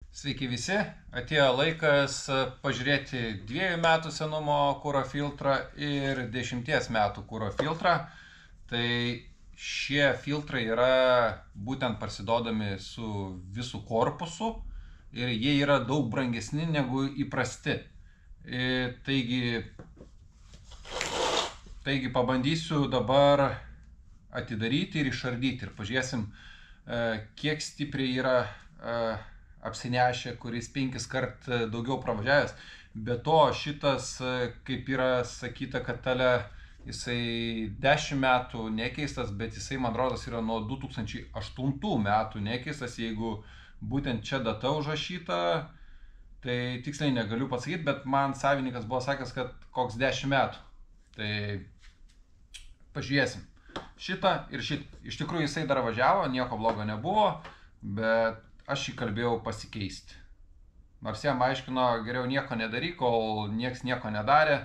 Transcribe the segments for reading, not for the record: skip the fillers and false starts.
Sveiki visi, atėjo laikas pažiūrėti 2 metų senumo kuro filtrą ir 10 metų kuro filtrą. Tai šie filtrai yra būtent parsiduodami su visų korpusu ir jie yra daug brangesni negu įprasti. Taigi pabandysiu dabar atidaryti ir išardyti ir pažiūrėsim, kiek stipriai yra apsinešę, kuris 5 kart daugiau pravažiavęs. Be to šitas, kaip yra sakyta, kad tale jisai 10 metų nekeistas, bet jisai, man rodos, yra nuo 2008 metų nekeistas. Jeigu būtent čia data užrašyta, tai tiksliai negaliu pasakyti, bet man savininkas buvo sakęs, kad koks 10 metų. Tai pažiūrėsim šitą ir šitą. Iš tikrųjų jisai dar važiavo, nieko blogo nebuvo, bet aš jį kalbėjau pasikeisti. Nors jam aiškino, geriau nieko nedaryk, kol nieks nieko nedarė,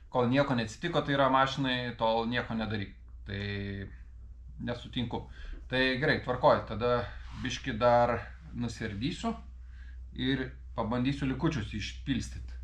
kol nieko neatsitiko, tai yra mašinai, tol nieko nedaryk. Tai nesutinku. Tai gerai, tvarkoj, tada biški dar nusirdysiu ir pabandysiu likučius išpilstyti.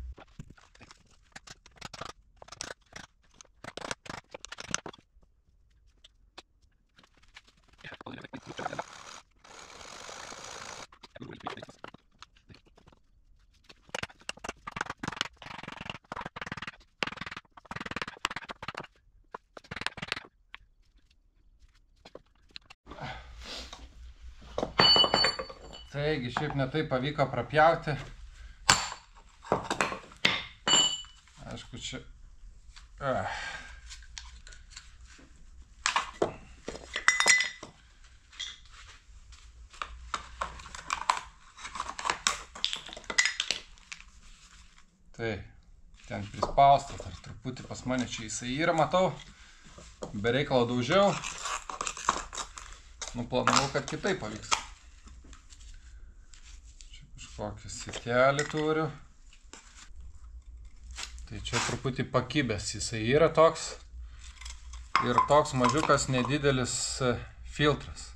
Taigi, šiaip netai pavyko prapjauti. Aišku, čia... Tai, ten prispaustas, ar truputį pas mane čia jisai yra, matau. Be reikalo daužiau. Nuplanavau, kad kitaip pavyks. Kokį sietelį turiu. Tai čia truputį pakibęs jisai yra toks. Ir toks mažiukas nedidelis filtras.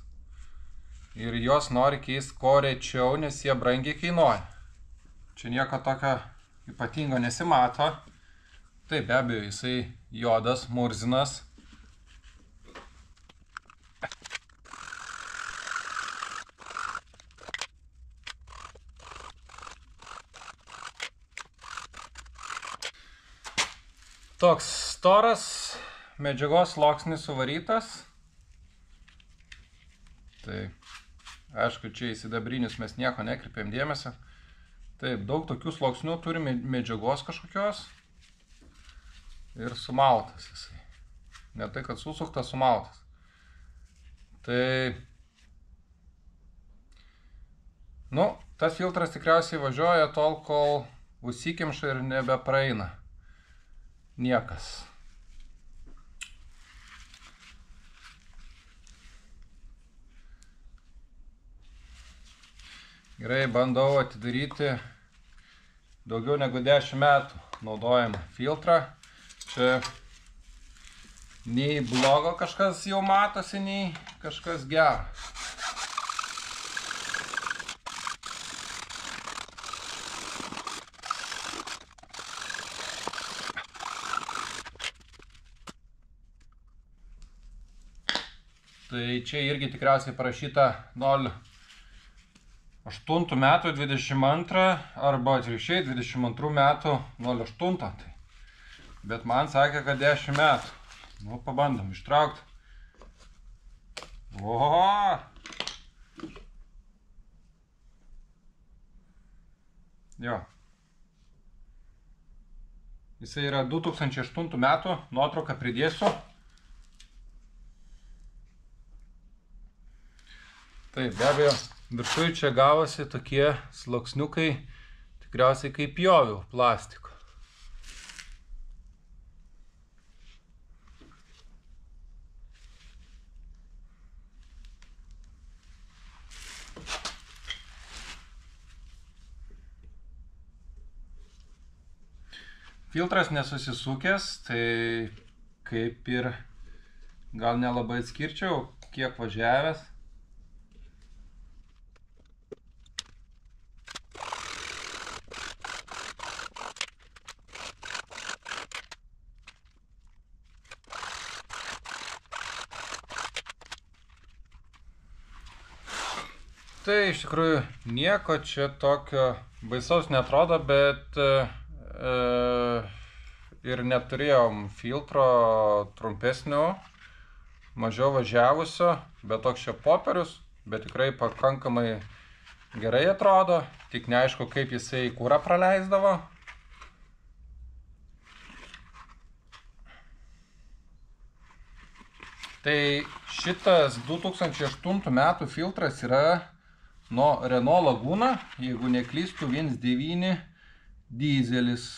Ir jos nori keisti kuo rečiau, nes jie brangiai kainuoja. Čia nieko tokio ypatingo nesimato. Tai be abejo jisai juodas, murzinas. Toks storas medžiagos sluoksnis suvarytas. Tai, aišku, čia į sidabrinius mes nieko nekreipiam dėmesio. Taip, daug tokių sluoksnių turi medžiagos kažkokios. Ir sumautas jisai. Ne tai, kad susuktas, sumautas. Tai, tas filtras tikriausiai važiuoja tol, kol užsikimša ir nebepraeina niekas. Gerai, bandau atidaryti daugiau negu 10 metų naudojamą filtrą. Čia nei blogo kažkas jau matosi, nei kažkas gero. Tai čia irgi tikriausiai parašyta 08 metų 22 arba atvirkščiai 22 metų 08. Tai. Bet man sakė, kad 10 metų. Pabandom ištraukti. Oho! Jo. Jisai yra 2008 metų, nuotrauką pridėsiu. Taip, be abejo, viršui čia gavosi tokie sluoksniukai, tikriausiai kaip pjoviau plastiko. Filtras nesusisukęs, tai kaip ir gal nelabai atskirčiau, kiek važiavęs. Tai iš tikrųjų nieko čia tokio baisaus netrodo, bet ir neturėjom filtro trumpesnio, mažiau važiavusio, bet toks čia popierius, bet tikrai pakankamai gerai atrodo, tik neaišku, kaip jisai kūrą praleisdavo. Tai šitas 2008 metų filtras yra nuo Renault Laguna, jeigu neklystų 1.9 dizelis.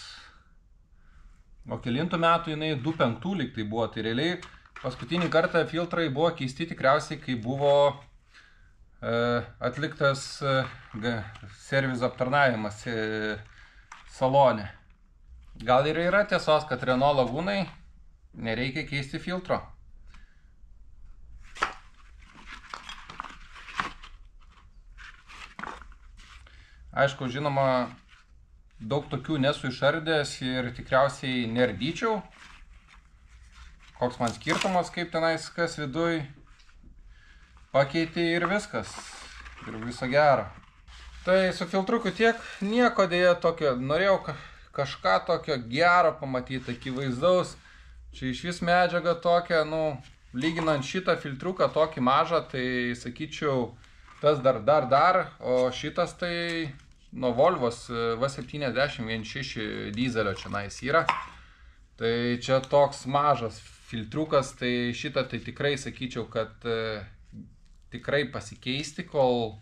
O kelintų metų jinai 2.5 lyg tai buvo, tai realiai paskutinį kartą filtrai buvo keisti tikriausiai, kai buvo atliktas servizo aptarnavimas salone. Gal ir yra tiesos, kad Renault Lagunai nereikia keisti filtro. Aišku, žinoma, daug tokių nesu išardęs ir tikriausiai nerdyčiau. Koks man skirtumas, kaip tenais kas viduj. Pakeitė ir viskas. Ir viso gero. Tai su filtruku tiek, nieko dėja tokio. Norėjau kažką tokio gero pamatyti, akivaizdaus. Čia iš vis medžiaga tokia, lyginant šitą filtruką tokį mažą, tai sakyčiau, tas dar, o šitas tai nuo Volvos V70 1.6 dizelio čia nais yra. Tai čia toks mažas filtrukas, tai šitą tai tikrai sakyčiau, kad tikrai pasikeisti, kol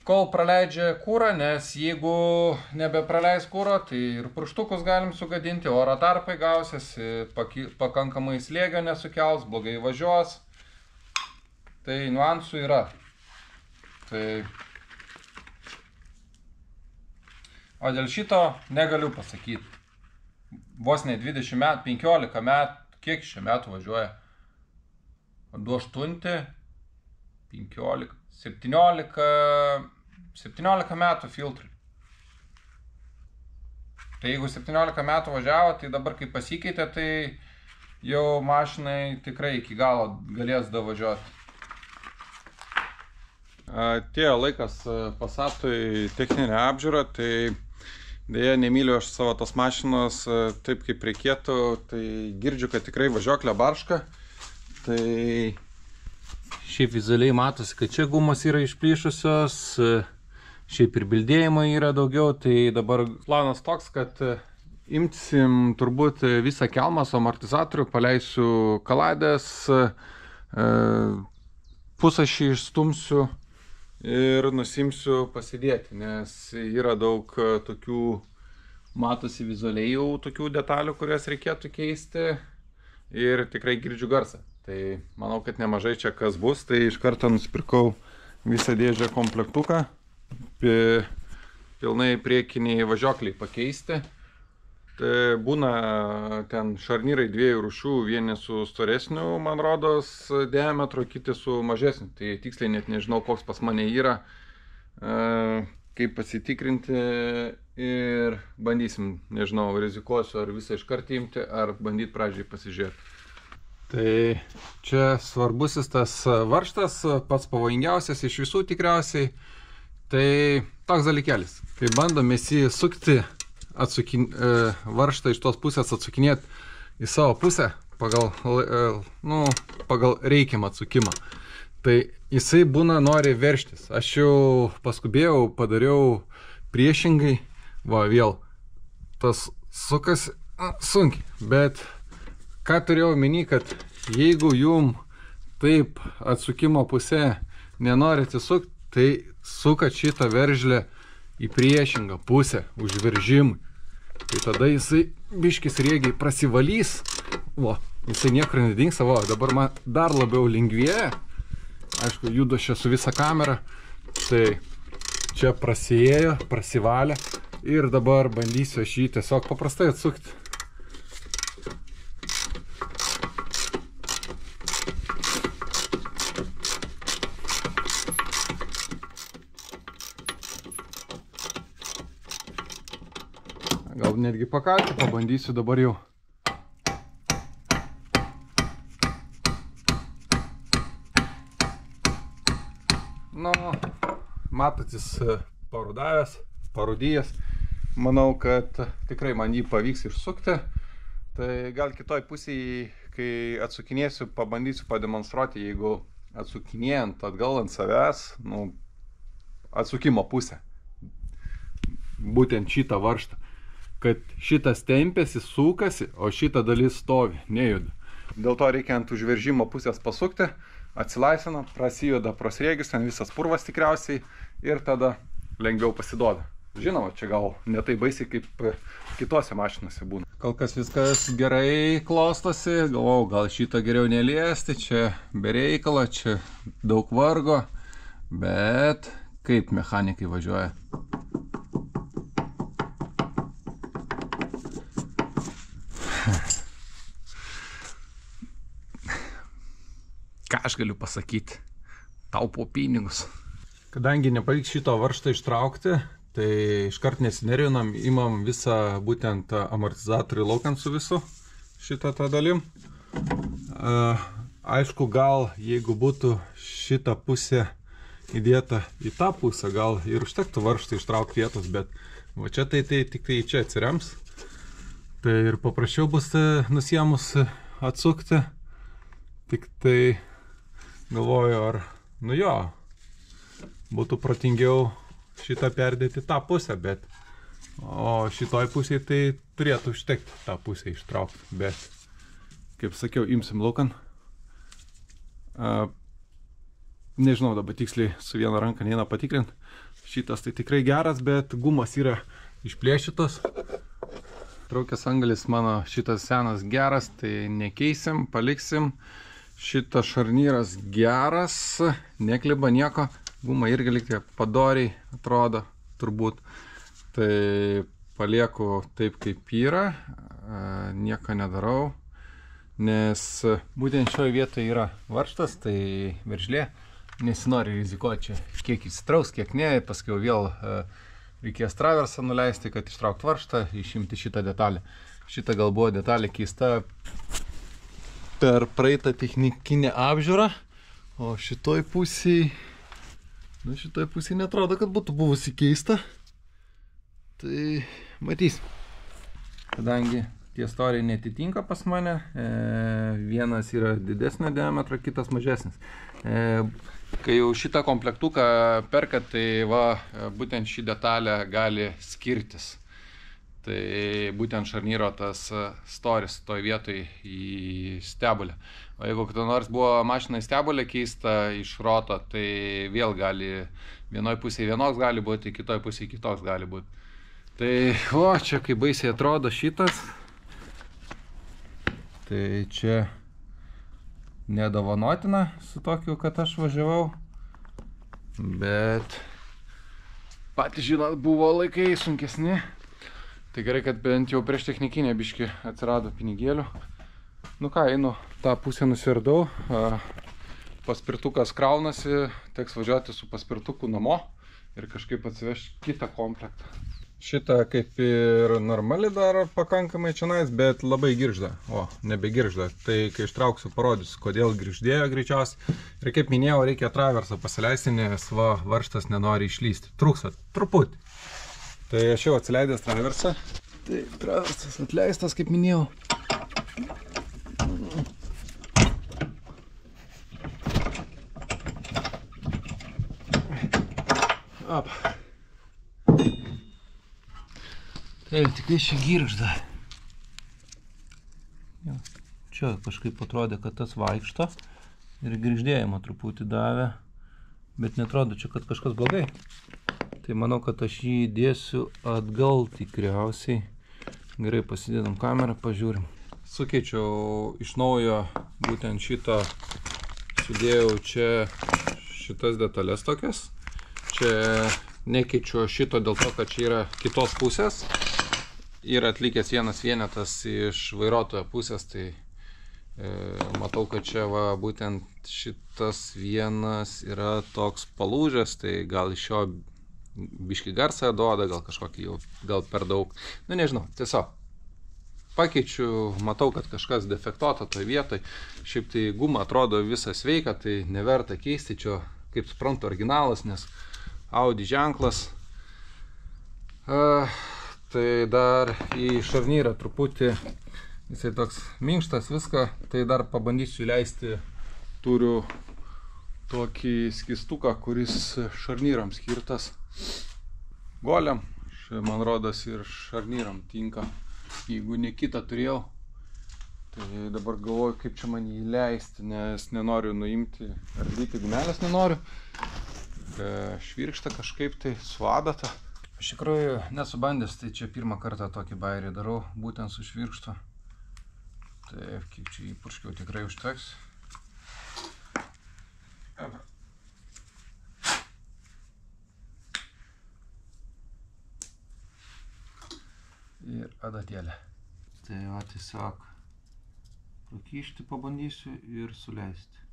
praleidžia kūrą, nes jeigu nebepraleis kūro, tai ir purštukus galim sugadinti, oro tarpai gausis, pakankamai slėgio nesukels, blogai važiuos. Tai niuansų yra. Tai o dėl šito negaliu pasakyti. Vos ne 20 metų, 15 metų, kiek šią metų važiuoja? 28, 15, 17 metų filtrai. Tai jeigu 17 metų važiavo, tai dabar kai pasikeitė, tai jau mašinai tikrai iki galo galės davažiuoti. Atėjo laikas Passatui techninę apžiūrą, tai dėja nemyliu aš savo tos mašinos taip kaip reikėtų, tai girdžiu, kad tikrai važiuoklė barška. Tai šiaip vizualiai matosi, kad čia gumos yra išplyšusios, šiaip ir bildėjimo yra daugiau, tai dabar planas toks, kad imsim turbūt visą kelmą su amortizatoriu, paleisiu kaladės, pusašį išstumsiu ir nusimsiu pasidėti, nes yra daug tokių, matosi vizualiai jau tokių detalių, kurias reikėtų keisti ir tikrai girdžiu garsą. Tai manau, kad nemažai čia kas bus, tai iš karto nusipirkau visą dėžę komplektuką, pilnai priekiniai važiuokliai pakeisti. Tai būna ten šarnyrai dviejų rūšių, vieni su storesniu, man rodos, diametro, kiti su mažesniu. Tai tiksliai net nežinau, koks pas mane yra, kaip pasitikrinti ir bandysim, nežinau, rizikuosiu ar visą iškart imti, ar bandyti pradžiai pasižiūrėti. Tai čia svarbusis tas varžtas, pats pavojingiausias iš visų tikriausiai. Tai toks dalikelis, kai bandom jį sukti, varžtą iš tos pusės atsukinėti į savo pusę pagal reikiamą atsukimą. Tai jisai būna nori verštis. Aš jau paskubėjau, padariau priešingai, va vėl tas sukas sunkiai, bet ką turėjau omeny, kad jeigu jum taip atsukimo pusė nenorite sukti, tai sukat šitą veržlę į priešingą pusę užveržimui. Tai tada jisai biškis riegiai prasivalys, jisai niekur nedings, dabar man dar labiau lengvėja, aišku, judu čia su visa kamera, tai čia prasiėjo, prasivalė ir dabar bandysiu aš jį tiesiog paprastai atsukti. Gal netgi pakalti, pabandysiu dabar jau. Nu, matotis parudėjęs. Manau, kad tikrai man jį pavyks išsukti. Tai gal kitoj pusėje, kai atsukinėsiu, pabandysiu pademonstruoti, jeigu atsukinėjant atgal ant savęs, atsukimo pusę. Būtent šitą varžtą. Kad šitas tempėsi, sukasi, o šita dalis stovi, nejuda. Dėl to reikia ant užveržimo pusės pasukti, atsilaisvina, prasijuda prosriegius, ten visas purvas tikriausiai ir tada lengviau pasiduoda. Žinoma, čia gal ne tai baisiai kaip kitose mašinose būna. Kol kas viskas gerai klostosi, galvau, gal šitą geriau neliesti, čia be reikalo, čia daug vargo, bet kaip mechanikai važiuoja. Ką aš galiu pasakyti? Taupo pinigus. Kadangi nepavyks šito varžtą ištraukti, tai iškart nesinerinam, imam visą būtent amortizatorių laukant su visu šitą tą dalim. Aišku, gal jeigu būtų šitą pusę įdėta į tą pusę, gal ir užtektų varžtą ištraukti vietos, bet va čia tai tik tai čia atsirems. Tai ir paprasčiau bus nusiemus atsukti. Tik tai galvoju, ar, būtų protingiau šitą perdėti tą pusę, bet o šitoj pusėje tai turėtų užtekti tą pusę ištraukti, bet kaip sakiau, imsim laukan. Nežinau dabar tiksliai, su viena ranka neina patikrinti. Šitas tai tikrai geras, bet gumas yra išplėšytos. Traukės angalis mano šitas senas geras, tai nekeisim, paliksim. Šitas šarnyras geras, nekliba nieko. Guma irgi liktai padoriai atrodo, turbūt. Tai palieku taip kaip yra, nieko nedarau. Nes būtent šioje vietoje yra varžtas, tai veržlė. Nesinori rizikuoti čia, kiek įsitraus, kiek ne. Paskui vėl reikės traversą nuleisti, kad ištraukti varžtą, išimti šitą detalę. Šitą gal buvo detalė keista per praeitą technikinę apžiūrą, o šitoj pusėje, netrodo, kad būtų buvusi keista. Tai matysim. Kadangi tie storiai netitinka pas mane, vienas yra didesnio diametro, kitas mažesnis. Kai jau šitą komplektuką perkat, tai būtent ši detalė gali skirtis. Tai būtent šarnyro tas storis toj vietoj į stebulę. O jeigu kada nors buvo mašina į stebulę keista iš roto, tai vėl gali, vienoj pusėje vienoks gali būti, kitoj pusėje kitoks gali būti. Tai čia kaip baisiai atrodo šitas. Tai čia nedovanotina su tokiu, kad aš važiavau. Bet patys žinot, buvo laikai sunkesni. Tai gerai, kad bent jau prieš technikinę biškį atsirado pinigėlių. Einu, tą pusę nusvirdau. Paspirtukas kraunasi, teks važiuoti su paspirtuku namo ir kažkaip atsivežti kitą komplektą. Šitą kaip ir normali dar pakankamai čionais, bet labai giržda. Nebegiržda. Tai kai ištrauksiu, parodysiu, kodėl girždėjo greičiausiai. Ir kaip minėjau, reikia traversą pasileisti, nes varžtas nenori išlysti. Trūksta truputį. Tai aš jau atsileidęs traversą. Tai traversas atleistas, kaip minėjau. Taip, tikrai šį girždą. Čia kažkaip atrodė, kad tas vaikšto ir girždėjimą truputį davė, bet netrodo čia, kad kažkas blogai. Tai manau, kad aš jį dėsiu atgal tikriausiai. Gerai, pasidėdam kamerą, pažiūrim. Sukeičiau iš naujo būtent šitą, sudėjau čia šitas detalės tokias. Čia nekeičiu šito dėl to, kad čia yra kitos pusės. Yra atlikęs vienas vienetas iš vairuotojo pusės, tai matau, kad čia būtent šitas vienas yra toks palūžęs, tai gal iš jo biškį garsą duoda, gal kažkokį jau, gal per daug. Nežinau, tiesiog pakeičiu, matau, kad kažkas defektuota toj vietoj. Šiaip tai guma atrodo visą sveika, tai neverta keisti, čia, kaip suprantu, originalas, nes Audi ženklas. Tai dar į šarnyrą truputį, jisai toks minkštas viską, tai dar pabandysiu įleisti, turiu tokį skistuką, kuris šarnyram skirtas. Goliam, man rodos ir šarnyram tinka, jeigu ne kitą turėjau. Tai dabar galvoju, kaip čia man jį įleisti, nes nenoriu nuimti, ardyti gumelės nenoriu. Švirkštą kažkaip tai su adata. Iš tikrųjų nesubandęs, tai čia pirmą kartą tokį bairį darau, būtent su švirkštu. Taip, kiek čia įpurškiau, tikrai užteks. Ir adatėlė. Tai va tiesiog prakišti pabandysiu ir suleisti.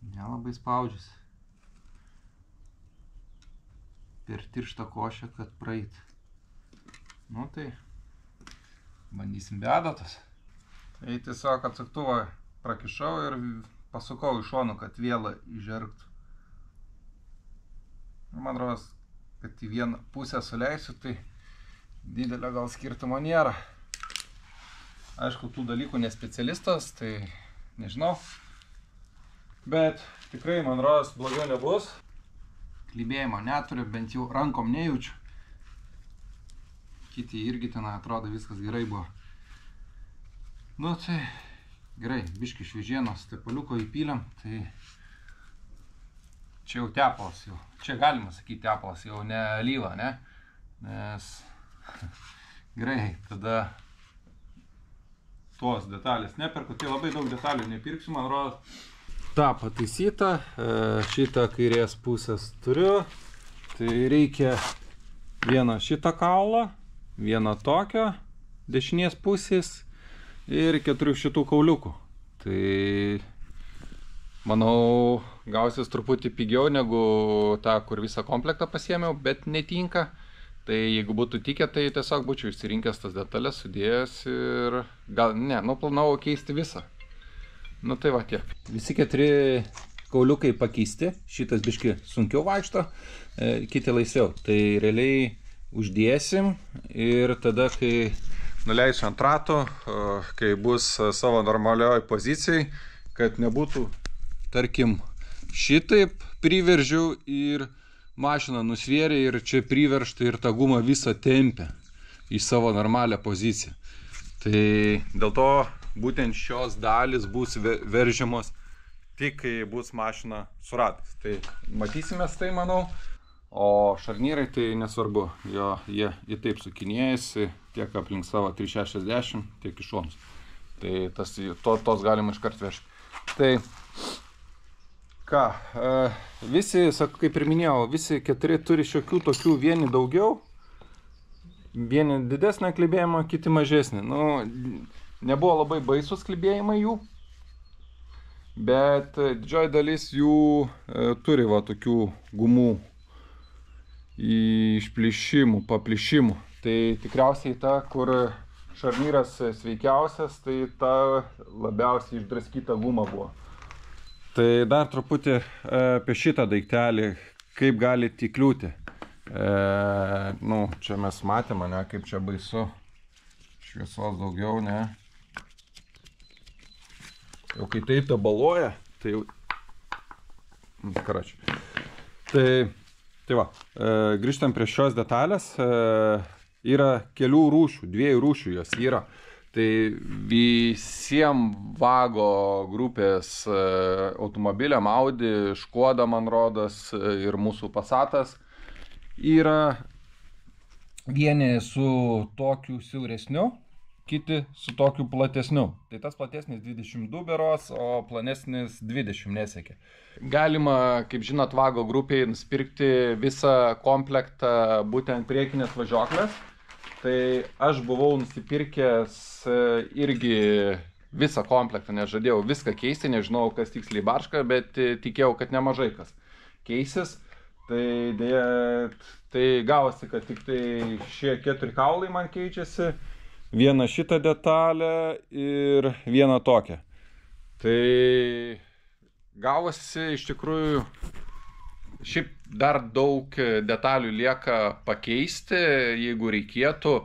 Nelabai spaudžiasi. Per tirštą košę, kad praeit. Nu tai, bandysim be adatos. Tai tiesiog atsuktuvą prakišau ir pasukau į šoną, kad vėlą įžergtų. Man rodos, kad į vieną pusę suleisiu, tai didelio gal skirtumo nėra. Aišku, tų dalykų nespecialistas, tai nežinau. Bet tikrai, man rodos, blogiau nebus. Klibėjimo neturiu, bent jau rankom nejaučiu. Kiti irgi ten atrodo viskas gerai buvo. Nu tai gerai, biškį šviežienos tepaliuko įpylėm, tai čia jau tepalas jau. Čia galima sakyti tepalas, jau ne alyva, ne? Nes gerai, tada tos detalės neperku, tai labai daug detalių nepirksiu, man rodos. Ta pataisyta, šitą kairės pusės turiu, tai reikia vieną šitą kaulą, vieną tokio dešinės pusės ir 4 šitų kauliukų. Tai manau, gausis truputį pigiau negu tą, kur visą komplektą pasiėmiau, bet netinka. Tai jeigu būtų tikę, tai tiesiog būčiau išsirinkęs tas detalės, sudėjęs ir gal, ne, planavau keisti visą. Nu tai va tiek. Visi 4 kauliukai pakeisti, šitas biški sunkiau vaikšto, kiti laisviau. Tai realiai uždėsim ir tada, kai nuleisiu ant rato, kai bus savo normalioj pozicijai, kad nebūtų, tarkim, šitaip priveržiau ir mašina nusvėrė ir čia priveršta ir ta guma visą tempia į savo normalią poziciją. Tai dėl to būtent šios dalis bus veržiamos tik kai bus mašina suratas. Tai matysimės tai, manau. O šarnyrai tai nesvarbu, jie į taip sukinėjasi tiek aplink savo 360, tiek iš šonus. Tai tos galima iškart vežti. Tai ką, visi, kaip ir minėjau, visi 4 turi šiokių tokių, vieni daugiau, vieni didesnę klibėjimą, kiti mažesnį. Nu, nebuvo labai baisus klibėjimai jų, bet didžioji dalis jų turi va tokių gumų išplyšimų, paplyšimų. Tai tikriausiai ta, kur šarnyras sveikiausias, tai ta labiausiai išdraskyta guma buvo. Tai dar truputį apie šitą daiktelį, kaip gali įkliūti. Nu, čia mes matėme, ne, kaip čia baisu. Šviesos daugiau, ne. Jau kai taip tabaluoja, tai jau... Karačiui. Tai va, grįžtam prie šios detalės. Yra kelių rūšių, 2 rūšių jos yra. Tai visiems Vago grupės automobiliam, Audi, Škoda, man rodos, ir mūsų Passatas yra vieni su tokiu siauresniu, kiti su tokiu platesniu. Tai tas platesnis 22 beros, o planesnis 20 nesiekia. Galima, kaip žinot, Vago grupiai nusipirkti visą komplektą būtent priekinės važiuoklės. Tai aš buvau nusipirkęs irgi visą komplektą, nes žadėjau viską keisti, nežinau, kas tiksliai barška, bet tikėjau, kad nemažai kas keisis. Tai dėja, tai gavosi, kad tik tai šie 4 kaulai man keičiasi, vieną šitą detalę ir vieną tokią. Tai gavosi iš tikrųjų, šiaip dar daug detalių lieka pakeisti, jeigu reikėtų.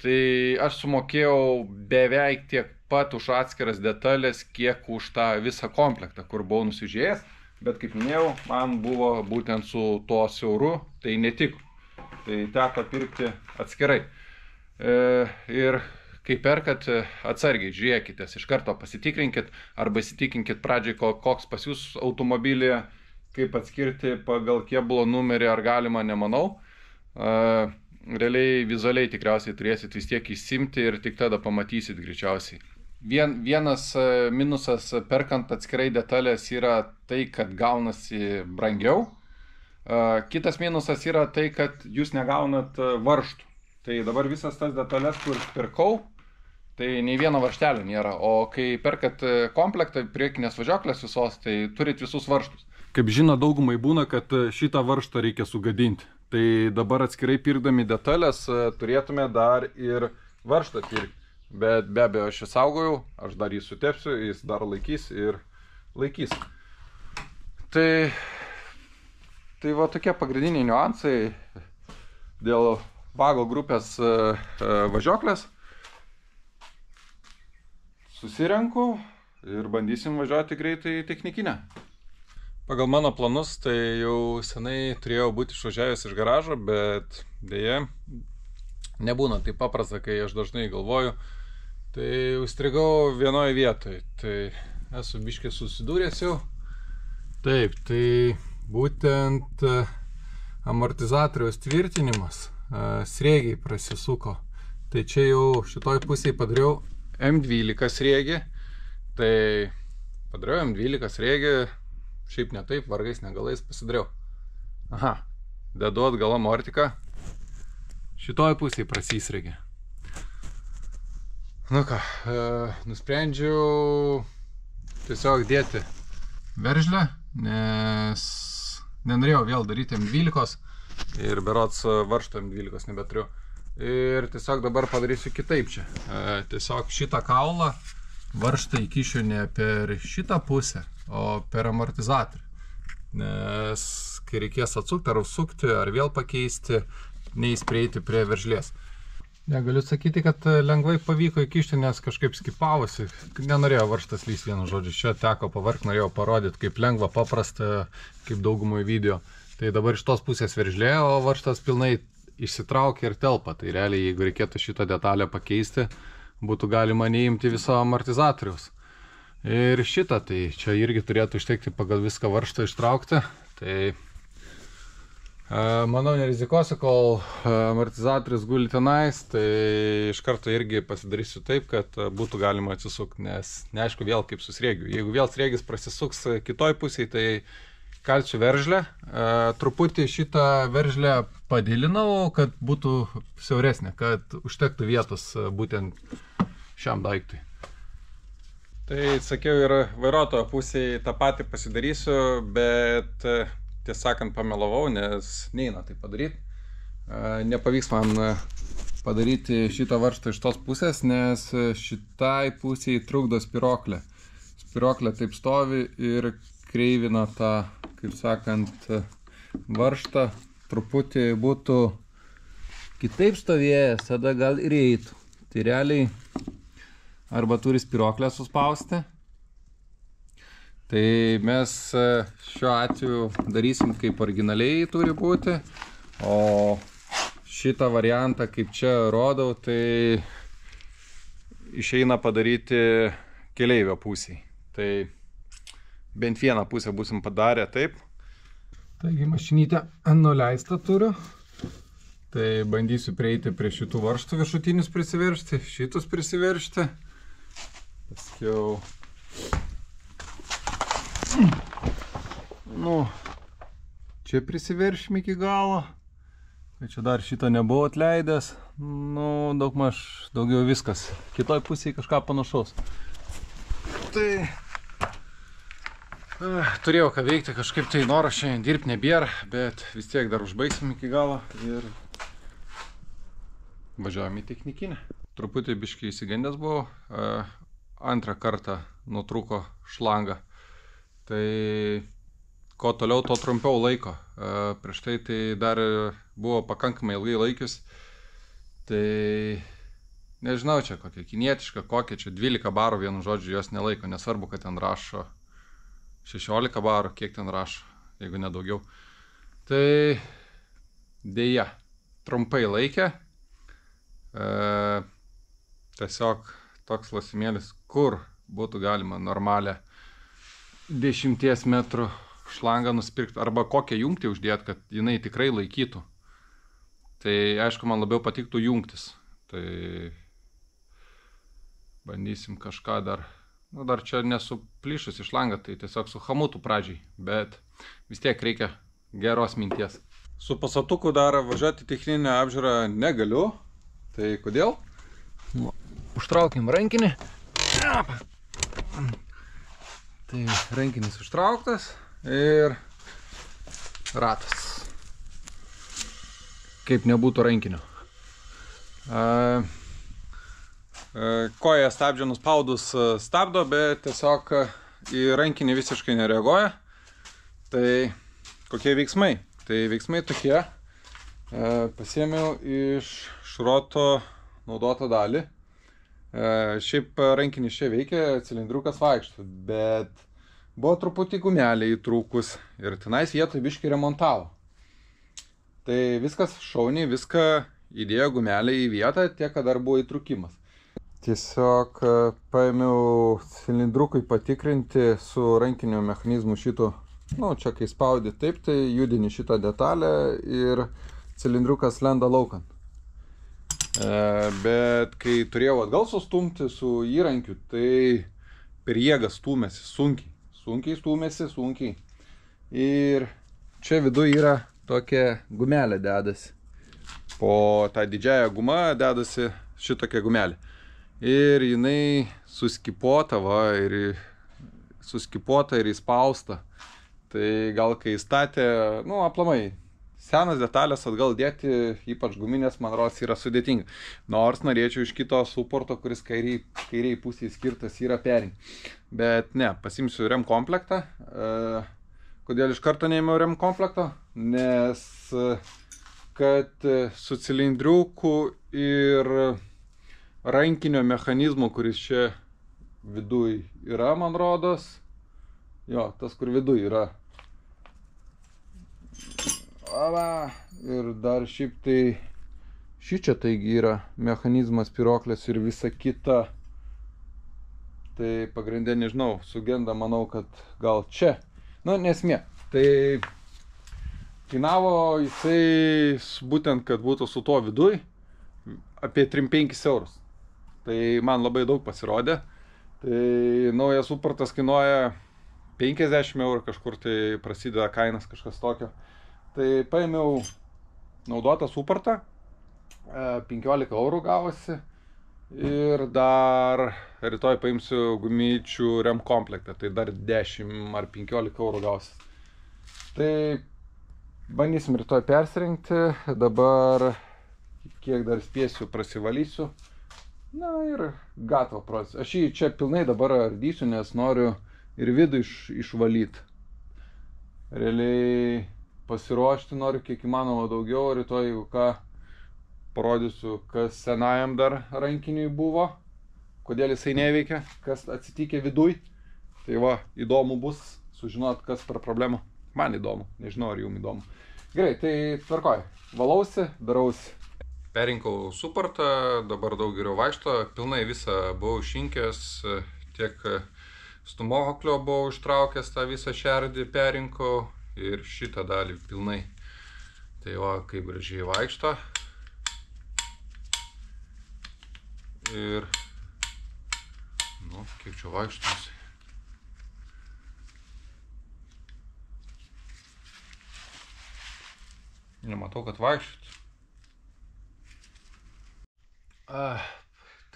Tai aš sumokėjau beveik tiek pat už atskiras detalės, kiek už tą visą komplektą, kur buvau nusižiūrėjęs. Bet kaip minėjau, man buvo būtent su tuo siauru, tai netiko. Tai teko pirkti atskirai. Ir kai perkat, atsargiai žiūrėkitės, iš karto pasitikrinkit arba įsitikinkit pradžiai, koks pas jūs automobilyje, kaip atskirti pagal kėbulo numerį, ar galima, nemanau. Realiai vizualiai tikriausiai turėsit vis tiek įsimti ir tik tada pamatysit greičiausiai. Vienas minusas perkant atskirai detalės yra tai, kad gaunasi brangiau. Kitas minusas yra tai, kad jūs negaunat varžtų. Tai dabar visas tas detalės, kur pirkau, tai nei vieno varžtelio nėra. O kai perkat komplektą, priekinės važiuoklės visos, tai turit visus varžtus. Kaip žino, daugumai būna, kad šitą varžtą reikia sugadinti. Tai dabar atskirai pirkdami detalės turėtume dar ir varžtą pirkti. Bet be abejo aš jį saugojau, aš dar jį sutepsiu, jis dar laikys ir laikys. Tai va tokie pagrindiniai niuansai dėl Vago grupės važiuoklės. Susirenku ir bandysim važiuoti greitai į technikinę. Pagal mano planus, tai jau senai turėjau būti išvažiavęs iš garažo, bet dėja nebūna taip paprasta, kai aš dažnai galvoju. Tai užstrigau vienoje vietoje, tai esu biškai susidūręs jau. Taip, tai būtent amortizatoriaus tvirtinimas, sriegiai prasisuko. Tai čia jau šitoj pusėje padariau M12 sriegį. Tai padariau M12 sriegį, šiaip ne taip, vargais negalais pasidariau. Aha, dedu atgal amortiką. Šitoj pusėje prasisrėgė. Nu ką, nusprendžiau tiesiog dėti veržlę, nes nenorėjau vėl daryti M12 ir berods varžto M12 nebeturiu. Ir tiesiog dabar padarysiu kitaip čia. Tiesiog šitą kaulą varžtą įkišiu ne per šitą pusę, o per amortizatorių. Nes kai reikės atsukti ar užsukti, ar vėl pakeisti, neis prieiti prie veržlės. Negaliu sakyti, kad lengvai pavyko įkišti, nes kažkaip skipavosi. Nenorėjau varžtas lys, vienu žodžiu. Čia teko pavargti, norėjau parodyti, kaip lengva, paprasta, kaip daugumui video. Tai dabar iš tos pusės veržlė, o varžtas pilnai išsitraukia ir telpa. Tai realiai, jeigu reikėtų šitą detalę pakeisti, būtų galima neimti viso amortizatoriaus. Ir šitą, tai čia irgi turėtų užtekti pagal viską varžtą ištraukti. Tai manau, nerizikuosiu, kol amortizatorius guli tenais, tai iš karto irgi pasidarysiu taip, kad būtų galima atsisukti, nes neaišku vėl kaip su sriegiu. Jeigu vėl sriegis prasisuks kitoj pusėje, tai kalsiu veržlę. Truputį šitą veržlę padilinau, kad būtų siauresnė, kad užtektų vietos būtent šiam daiktui. Tai sakiau, ir vairuotojo pusėje tą patį pasidarysiu, bet tiesą sakant pamelavau, nes neina tai padaryti. Nepavyks man padaryti šitą varžtą iš tos pusės, nes šitai pusėje trukdo spiroklė. Spiroklė taip stovi ir kreivina tą, kaip sakant, varžtą. Truputį būtų kitaip stovėjęs, tada gal ir eitų. Tai realiai arba turi spiroklę suspausti. Tai mes šiuo atveju darysim kaip originaliai turi būti, o šitą variantą, kaip čia rodau, tai išeina padaryti keleivio pusėj. Tai bent vieną pusę būsim padarę taip. Taigi mašinytę nuleistą turiu. Tai bandysiu prieiti prie šitų varžtų viršutinius prisiveršti, šitus prisiveršti. Paskiau čia prisiveršim iki galo. Tai čia dar šito nebuvau atleidęs. Daugmaž daugiau viskas. Kitoj pusėje kažką panašaus. Tai turėjau ką veikti, kažkaip tai noro šiandien dirbti nebėra, bet vis tiek dar užbaigsim iki galo ir važiuojam į technikinę. Truputį biškai įsigendęs buvau. Antrą kartą nutrūko šlanga. Tai kuo toliau, tuo trumpiau laiko. Prieš tai dar buvo pakankamai ilgai laikius. Tai nežinau, čia kokia kinietiška, kokia čia 12 barų, vienu žodžiu, jos nelaiko. Nesvarbu, kad ten rašo 16 barų, kiek ten rašo, jeigu nedaugiau. Tai dėja, trumpai laikė. Tiesiog toks lasimėlis, kur būtų galima normalią 10 metrų šlangą nusipirkti, arba kokią jungtį uždėti, kad jinai tikrai laikytų. Tai aišku, man labiau patiktų jungtis. Tai bandysim kažką dar. Nu, dar čia nesuplyšusi šlanga, tai tiesiog su hamutu pradžiai. Bet vis tiek reikia geros minties. Su Passatuku dar važiuoti techninę apžiūrą negaliu. Tai kodėl? Užtraukim rankinį. Tai rankinis užtrauktas ir ratas. Kaip nebūtų rankinio. Koja stabdžio nuspaudus stabdo, bet tiesiog į rankinį visiškai nereaguoja. Tai kokie veiksmai? Tai veiksmai tokie. Pasiėmiau iš šroto naudotą dalį. Šiaip rankinis čia veikia, cilindriukas vaikšto, bet buvo truputį gumelė įtrūkus ir tenais vietoj biškį remontavo. Tai viskas šauniai, viską įdėjo gumelę į vietą, tiek, kad dar buvo įtrūkimas. Tiesiog paėmiau cilindrukui patikrinti su rankinio mechanizmu šito, nu, čia kai spaudi taip, tai judini šitą detalę ir cilindriukas lenda laukan. Bet kai turėjau atgal sustumti su įrankiu, tai per jėgą stūmėsi, sunkiai stūmėsi. Ir čia viduje yra tokia gumelė dedasi. Po tą didžiąją gumą dedasi šitokia gumelė. Ir jinai suskipuota, ir įspausta. Tai gal kai statė, nu, aplamai, senas detalės atgal dėti, ypač guminės, man rodos, yra sudėtinga. Nors norėčiau iš kito suporto, kuris kairiai pusėje skirtas, yra perink. Bet ne, pasimsiu rem komplektą. Kodėl iš karto neėmiau rem komplekto? Nes kad su cilindriuku ir rankinio mechanizmu, kuris čia viduj yra, man rodos. Jo, tas, kur viduj yra. Ir dar šiaip tai šičia taigi yra mechanizmas, spiroklės ir visa kita. Tai pagrindė, nežinau, sugenda, manau, kad gal čia. Nu, nesmė. Tai kainavo jisai, būtent, kad būtų su tuo viduj, apie 3-5 eurus. Tai man labai daug pasirodė. Tai naujas suportas kainuoja 50 eurų, kažkur tai prasideda kainas kažkas tokio. Tai paėmiau naudotą suportą, 15 eurų gavosi ir dar rytoj paimsiu gumyčių rem komplektą, tai dar 10 ar 15 eurų gavosi. Tai bandysim rytoj persirinkti, dabar kiek dar spėsiu prasivalysiu, na ir gatavo procesas. Aš jį čia pilnai dabar ardysiu, nes noriu ir vidų išvalyti. Realiai pasiruošti noriu kiek įmanoma daugiau, rytoj jeigu ką parodysiu, kas senajam dar rankiniui buvo, kodėl jisai neveikia, kas atsitikė viduj. Tai va, įdomu bus sužinot, kas per problemą. Man įdomu, nežinau ar jums įdomu. Gerai, tai tvarkoj, valausi, darausi. Perinkau suportą, dabar daug geriau vaikšto, pilnai visą buvau išinkęs, tiek stumoklio buvau ištraukęs tą visą šerdį, perinkau. Ir šitą dalį pilnai. Tai va, kaip gražiai vaikšto. Ir, nu, kiek čia vaikštos. Nematau, kad vaikščiot.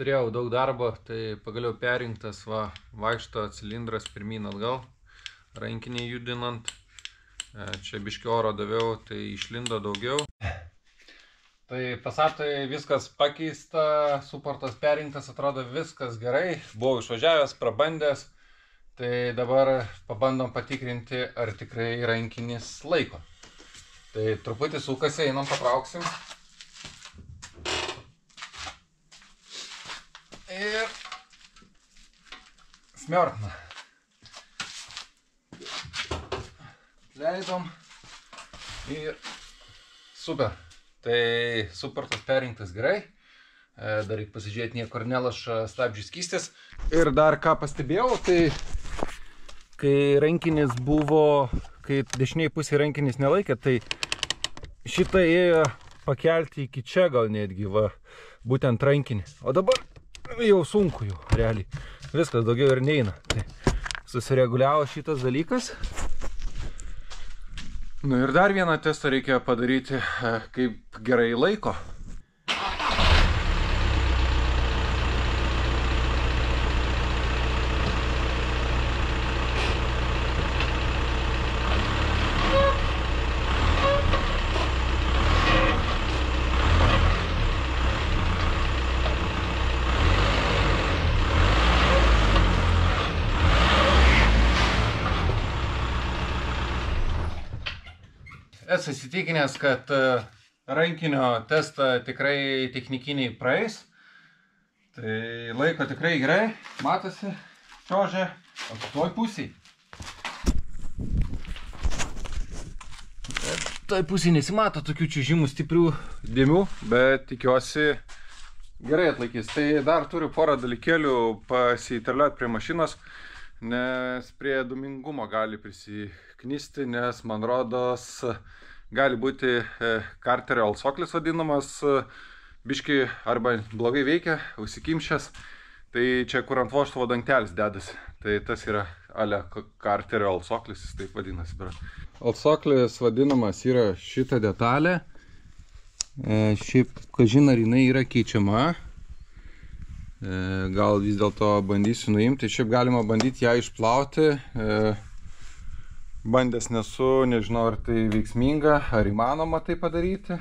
Turėjau daug darbo, tai pagaliau perinktas, va, vaikšto cilindras pirmyn atgal, rankinį judinant. Čia biškį oro daviau, tai išlindo daugiau. Tai Passatui viskas pakeista, suportas perinktas, atrodo viskas gerai. Buvau išvažiavęs, prabandęs. Tai dabar pabandom patikrinti, ar tikrai rankinis laiko. Tai truputį sukasi, einam patrauksim. Ir smiorkna. Leidom. Ir super. Tai suportas perrinktas gerai. Dar reikia pasižiūrėti, niekur nelaša stabdžių skystis. Ir dar ką pastebėjau, tai kai rankinis buvo, kai dešiniai pusė rankinis nelaikė, tai šitą ėjo pakelti iki čia gal netgi, va, būtent rankinį. O dabar jau sunku jau, realiai. Viskas daugiau ir neina. Tai susireguliavo šitas dalykas. Nu ir dar vieną testą reikia padaryti, kaip gerai laiko. Esu įsitikinęs, kad rankinio testą tikrai technikiniai praeis. Tai laiko tikrai gerai, matosi, čiuožia, o kitoj pusėj. Toj pusėj nesimato tokių čiuožimų stiprių dėmių, bet tikiuosi gerai atlaikys. Tai dar turiu porą dalykėlių pasiterliuoti prie mašinos, nes prie dūmingumo gali prisiknisti, nes man rodos gali būti karterio alsoklis vadinamas, biški arba blogai veikia, užsikimšęs. Tai čia kur ant vožtuvo dangtelis dedasi. Tai tas yra ale karterio alsoklis, jis taip vadinasi. Alsoklis vadinamas yra šita detalė. Šiaip, kažin ar jinai yra keičiama. Gal vis dėlto bandysiu nuimti. Šiaip galima bandyti ją išplauti. Bandęs nesu, nežinau ar tai veiksminga, ar įmanoma tai padaryti.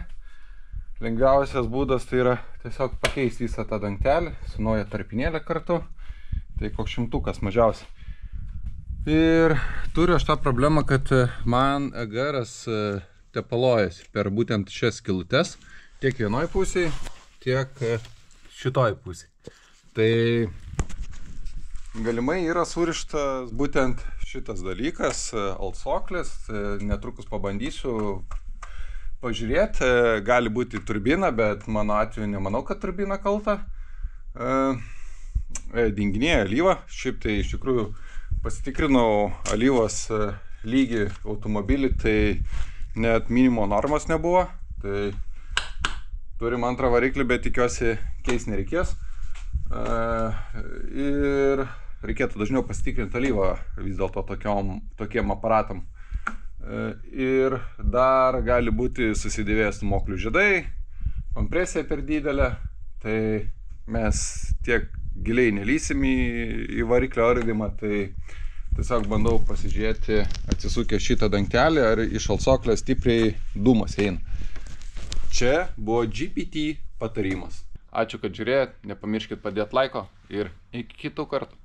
Lengviausias būdas tai yra tiesiog pakeisti visą tą dangtelį su nauja tarpinėlė kartu. Tai koks 100 mažiausiai. Ir turiu aš tą problemą, kad man EGR-as tepalojasi per būtent šias skylutes. Tiek vienoj pusėj, tiek šitoj pusėj. Tai galimai yra surištas būtent šitas dalykas, alsoklis. Netrukus pabandysiu pažiūrėti. Gali būti turbina, bet mano atveju nemanau, kad turbina kalta. Dinginėja alyva. Šiaip tai iš tikrųjų pasitikrinau alyvos lygį automobilį, tai net minimo normos nebuvo. Tai turim antrą variklį, bet tikiuosi keis nereikės. Ir reikėtų dažniau pasitikrinti alyvą vis dėlto tokiem aparatam. Ir dar gali būti susidėvėjęs stūmoklių žiedai, kompresija per didelė. Tai mes tiek giliai nelysim į variklio ardymą, tai tiesiog bandau pasižiūrėti, atsisukę šitą dangtelį, ar iš alsoklio stipriai dūmas eina. Čia buvo GPT patarimas. Ačiū, kad žiūrėjot, nepamirškit padėti laiko ir iki kitų kartų.